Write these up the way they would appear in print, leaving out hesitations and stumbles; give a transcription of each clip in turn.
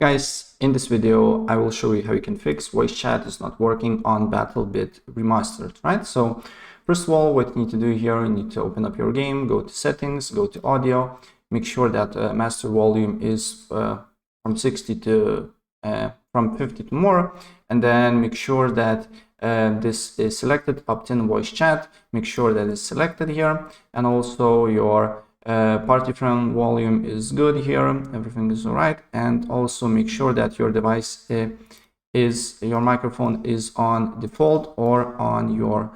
Guys, in this video, I will show you how you can fix voice chat is not working on BattleBit Remastered, right? So first of all, what you need to do here, you need to open up your game, go to settings, go to audio, make sure that master volume is from 60 to from 50 to more, and then make sure that this is selected, opt-in voice chat, make sure that it's selected here, and also your party frame volume is good here, everything is all right, and also make sure that your device your microphone is on default or on your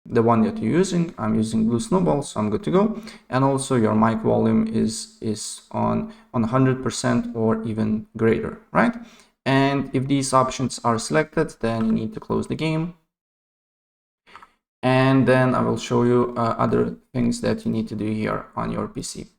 the one that you're using. I'm using Blue Snowball, so I'm good to go. And also your mic volume is on 100% or even greater, right? And if these options are selected, then you need to close the game. And then I will show you other things that you need to do here on your PC,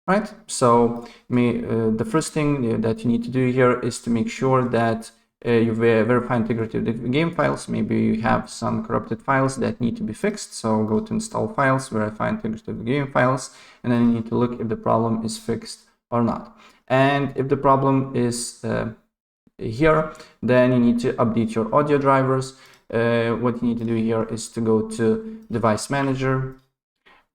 right? So the first thing that you need to do here is to make sure that you verify integrity of the game files. Maybe you have some corrupted files that need to be fixed. So go to install files, verify integrity of the game files, and then you need to look if the problem is fixed or not. And if the problem is here, then you need to update your audio drivers. What you need to do here is to go to device manager,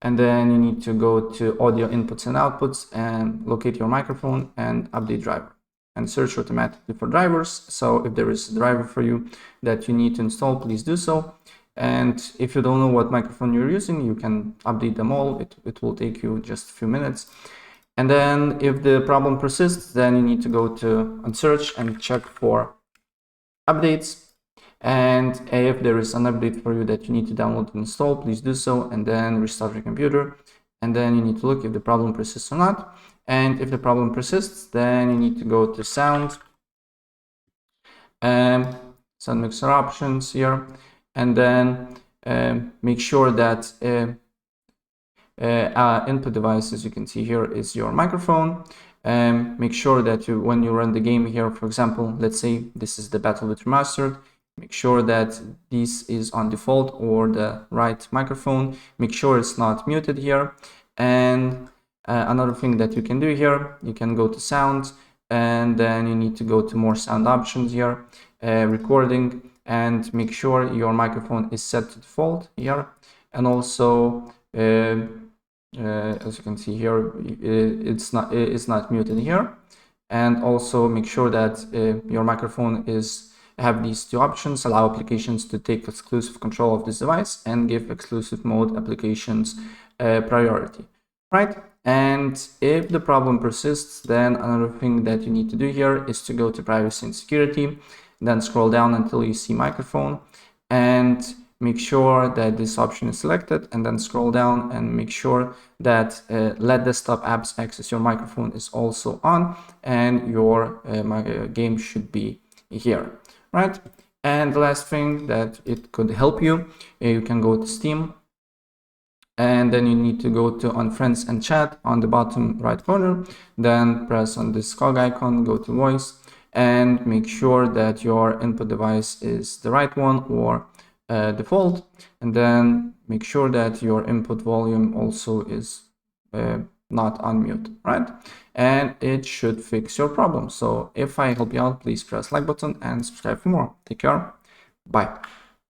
and then you need to go to audio inputs and outputs and locate your microphone and update driver and search automatically for drivers. So if there is a driver for you that you need to install, please do so. And if you don't know what microphone you're using, you can update them all. It will take you just a few minutes. And then if the problem persists, then you need to go to search and check for updates. And if there is an update for you that you need to download and install, please do so, and then restart your computer. And then you need to look if the problem persists or not. And if the problem persists, then you need to go to sound mixer options here, and then make sure that input device, as you can see here, is your microphone. Make sure that when you run the game here, for example, let's say this is the BattleBit Remastered, make sure that this is on default or the right microphone. Make sure it's not muted here. And another thing that you can do here, you can go to sound, and then you need to go to more sound options here, recording, and make sure your microphone is set to default here. And also, as you can see here, it's not muted here. And also make sure that your microphone have these two options: allow applications to take exclusive control of this device and give exclusive mode applications priority, right? And if the problem persists, then another thing that you need to do here is to go to privacy and security, then scroll down until you see microphone, and make sure that this option is selected, and then scroll down and make sure that let desktop apps access your microphone is also on, and your game should be here, right? And the last thing that it could help you, you can go to Steam, and then you need to go to on friends and chat on the bottom right corner, then press on this cog icon, go to voice, and make sure that your input device is the right one or default, and then make sure that your input volume also is not on mute, right? And it should fix your problem. So if I help you out, please press like button and subscribe for more. Take care. Bye.